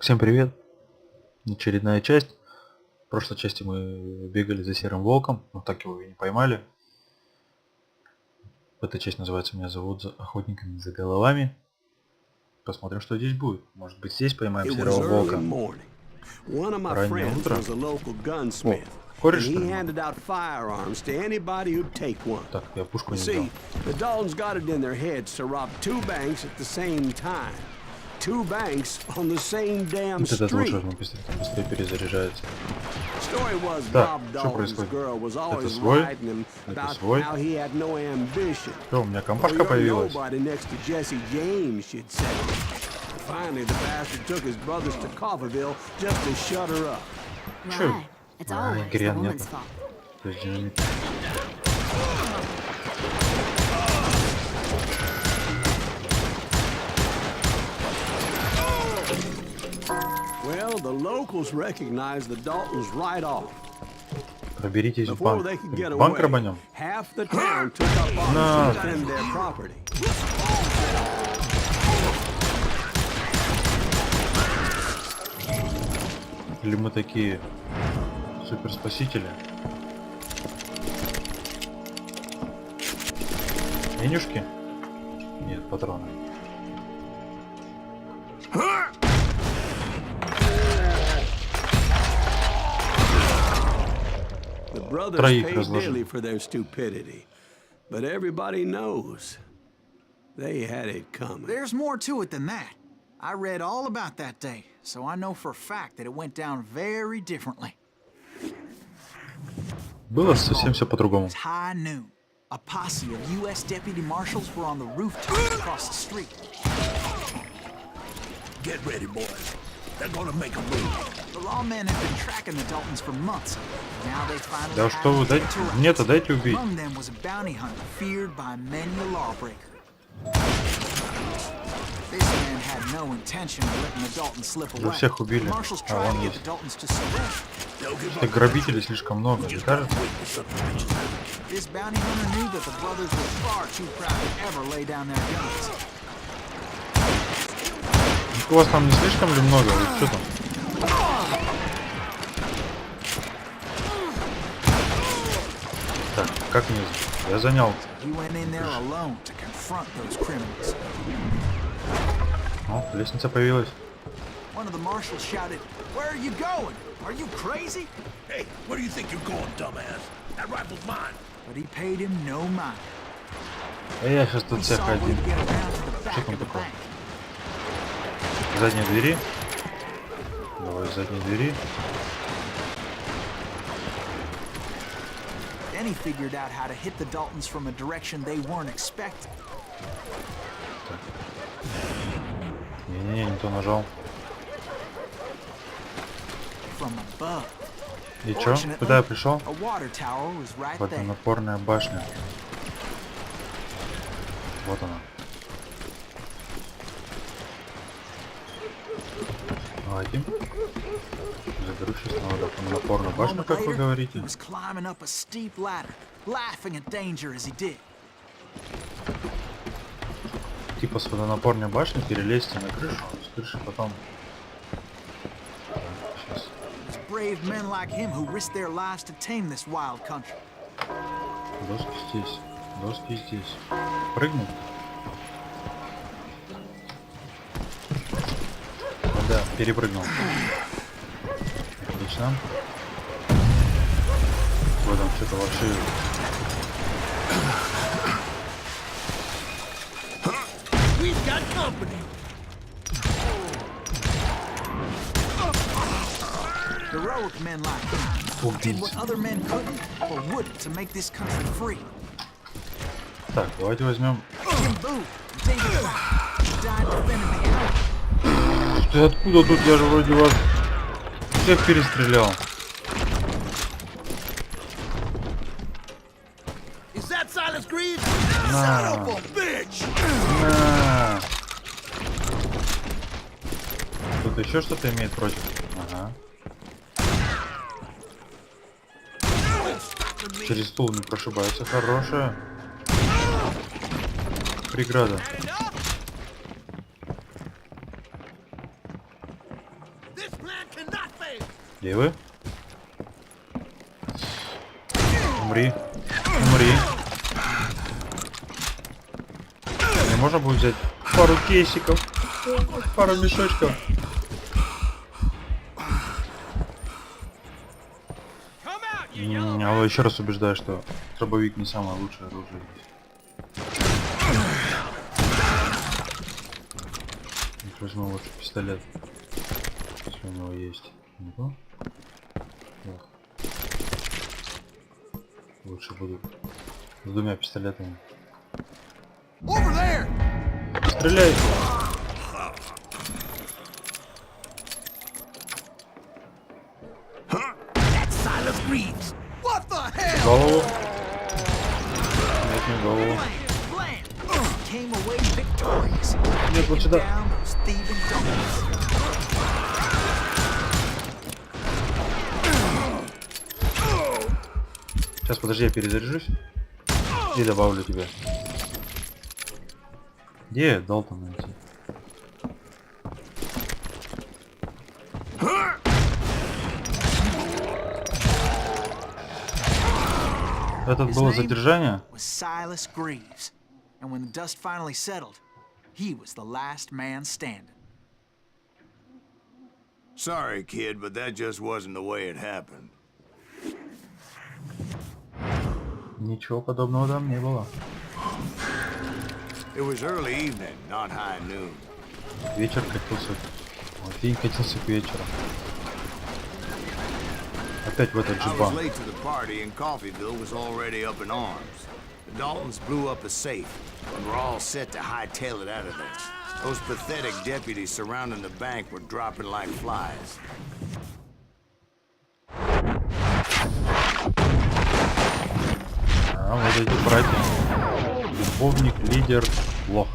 Всем привет! Очередная часть. В прошлой части мы бегали за серым волком, но так его и не поймали. Эта часть называется «Меня зовут охотниками за головами». Посмотрим, что здесь будет. Может быть, здесь поймаем серого волка. Раннее утро. О, кореш, что ли? Так, я пушку не взял. Вот этот лучше, он быстрее перезаряжается. Так, что происходит? Это свой? Это свой? Что, у меня компашка появилась? Чё? Грян нет. То есть динамит. Well, the locals recognized the Daltons right off. Проберитесь в банк. Банк рабанем. Half the town took up arms to defend their property. Или мы такие суперспасители? Менюшки? Нет, патроны. The brothers paid dearly for their stupidity, but everybody knows they had it coming. There's more to it than that. I read all about that day, so I know for a fact that it went down very differently. Было совсем все по-другому. It's high noon. A posse of U.S. deputy marshals were on the rooftop across the street. Get ready, boys. They're gonna make a move. The lawmen have been tracking the Daltons for months. Now they finally Да что вы дайте? Нет, дайте убить. Among them was a bounty hunter feared by many a lawbreaker. This man had no intention of letting the Daltons slip away. Всех убили. Marshals А tried он to get есть. the Daltons to surrender. Так грабителей слишком много, не кажется? This bounty hunter knew that the brothers were far too proud to ever lay down their guns. У вас там не слишком ли много? Вот что там? Так, как мне? Я занял. О, лестница появилась. One of the marshals shouted, "Where are you going? Are you crazy?" Hey, where do you think you're going, dumbass? That rifle's mine. But he paid him no mind. А я сейчас тут He всех saw a way один. to get around to the Что back там of the такое? bank. В задней двери. Давай в задней двери. Then he figured out how to hit the Daltons from a direction they weren't expecting. Не-не-не, не то нажал. From above. И чё? Куда я пришел? A water tower was right there. Водонапорная башня. Вот она. Давайте. Заберу сейчас на водонапорную башню, как вы говорите. He was climbing up a steep ladder, laughing at danger as he did. Типа с водонапорной башни перелезьте на крышу, с крыши потом. Сейчас. It's brave men like him who risked their lives to tame this wild country. Доски здесь. Доски здесь. Прыгнуть? Да, перепрыгнул. Отлично. Вот там что-то вообще. We've got company. Heroic men like him did what other men couldn't or wouldn't to make this country free. Так, давайте возьмем. Ты откуда тут? Я же вроде вас всех перестрелял. На. На. Тут еще что-то имеет против? Ага. Через стул не прошибается. Хорошая преграда. Где вы? Умри. Умри. Не можно будет взять пару кейсиков, пару мешочков. Я еще раз убеждаю, что дробовик не самое лучшее оружие. Возьму лучше пистолет, если у него есть. Лучше будут с двумя пистолетами. Стреляй! Голову. Нет, не голову. Нет, вот сюда. Сейчас, подожди, я перезаряжусь и добавлю тебя. Где Далтон найти? Это было задержание? And when the dust finally settled, he was the last man standing. Sorry, kid, but that just wasn't the way it happened. Ничего подобного там не было. It was early evening, not high noon. Вечер катился. Вот день катился к вечеру. Опять в этот же I was банк. late to the party and Coffeeville was already up in arms. The Daltons blew up a safe and were all set to hightail it out of there. Those pathetic deputies surrounding the bank were dropping like flies. А вот эти братья. Любовник, лидер, лох.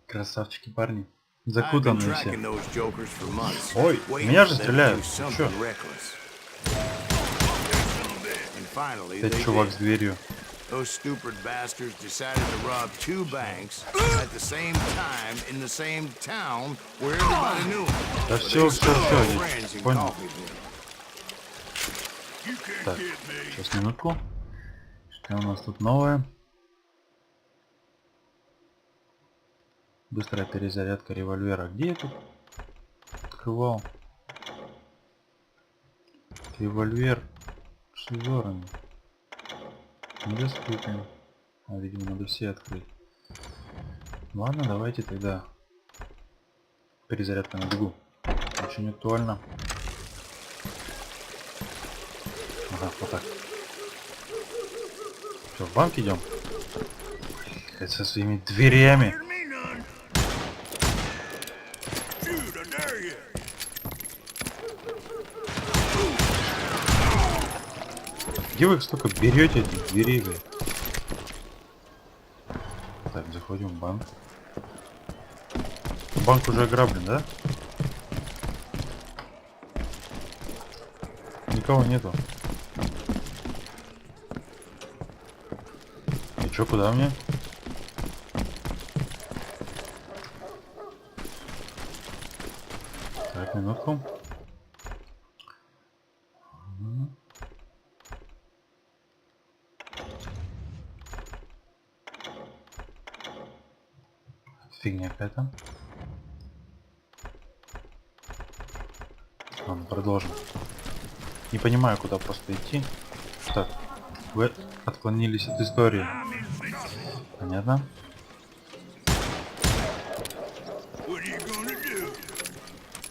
Красавчики парни. Закутанные все. Ой, меня же стреляют. Чё? Опять чувак с дверью. Those stupid bastards decided to rob two banks at the same time in the same town where everybody knew them. Да все, я понял. Так, сейчас минутку. Что у нас тут новое? Быстрая перезарядка револьвера. Где я тут открывал? Револьвер шизорами. Недоступен. А, видимо, надо все открыть. Ладно, давайте тогда. Перезарядка на бегу. Очень актуально. Ага, вот так. Что, в банк идем? Со своими дверями. Где вы их столько берете, эти двери, блядь? Так, заходим в банк. Банк уже ограблен, да? Никого нету. И чё, куда мне? Так, минутку. Фигня какая-то. Ладно, продолжим. Не понимаю, куда просто идти. Так, вы отклонились от истории. Понятно.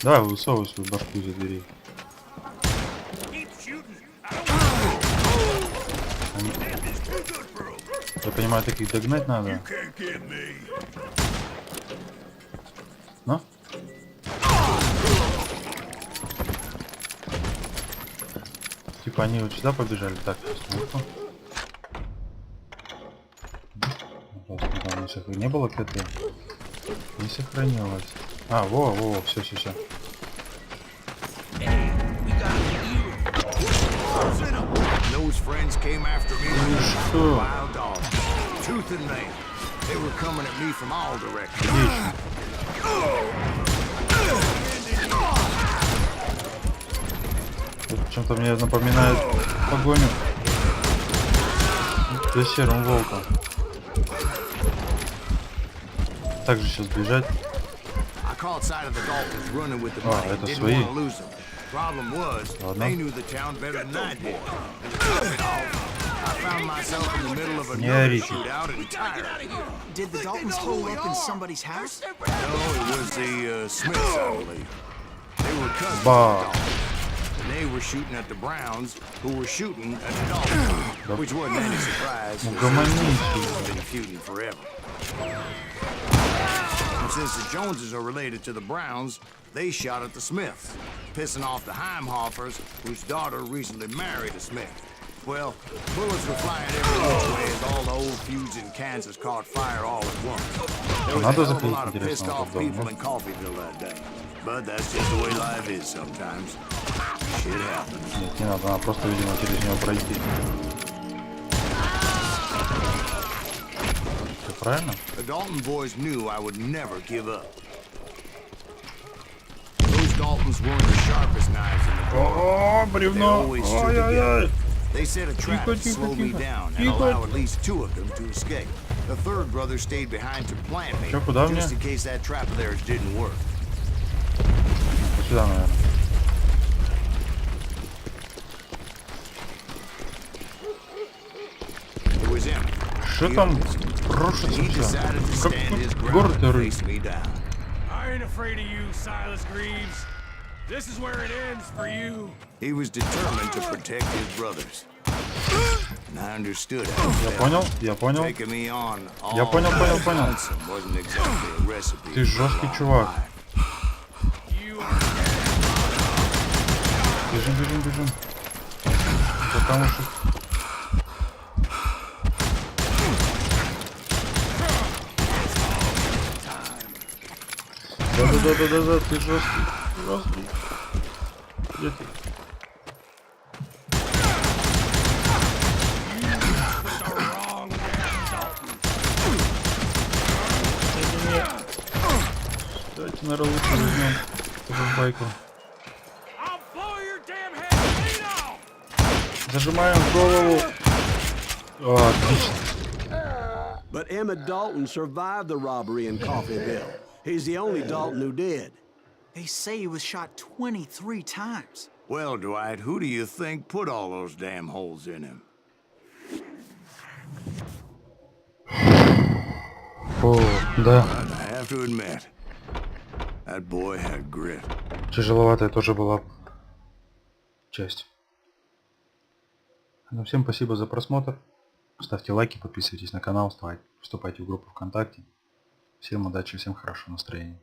Давай, высовывай свою башку за двери. Я понимаю, таких догнать надо. Ну? Типа они вот сюда побежали. Так, минутку. Не было КТ. Не сохранилось. А, во, все. Что? Чем-то мне напоминает погоню за серым волком. Также сейчас бежать. Это свои. Ладно. Не орите. Did the Daltons hole up in somebody's house? No, it was the Smiths, I believe. They were cousins. Ба. They were shooting at the Browns, who were shooting at the Daltons, which wasn't any surprise. They've been feuding forever. And since the Joneses are related to the Browns, they shot at the Smiths, pissing off the Heimhoffers, whose daughter recently married a Smith. Well, bullets were flying every which way as all the old feuds in Kansas caught fire all at once. There was a hell of a lot of pissed off people in Coffeyville that day. But that's just the way life is sometimes. Shit happens. Нет, не надо, она просто, видимо, через него пройти. Все правильно? The Dalton boys knew I would never give up. Those Daltons weren't the sharpest knives in the drawer. О, They бревно! always stood together. Ой-ой-ой! They set a trap to slow me down and allow at least two of them to escape. The third brother stayed behind to plant me, just in case that trap of theirs didn't work. Сюда, наверное. It was him. Что там рушится He все? decided to stand his Как ground город and рыть. face me down. I ain't afraid of you, Silas Greaves. This is where it ends for you. He was determined to protect his brothers. And I understood how Я понял, я понял. taking me on all Я понял. wasn't exactly a recipe Ты for a жесткий long чувак. life. You are Бежим. Потому что... Да, ты жесткий. Где ты? Давайте, наверное, лучше возьмем эту байку. I'll blow your damn head clean off. Зажимаем голову. О, отлично. But Emmett Dalton survived the robbery in Coffeyville. He's the only Dalton who did. They say he was shot 23 times. Well, Dwight, who do you think put all those damn holes in him? О, да. I have to admit, that boy had grit. Тяжеловатая тоже была часть. Ну, всем спасибо за просмотр. Ставьте лайки, подписывайтесь на канал, вступайте в группу ВКонтакте. Всем удачи, всем хорошего настроения.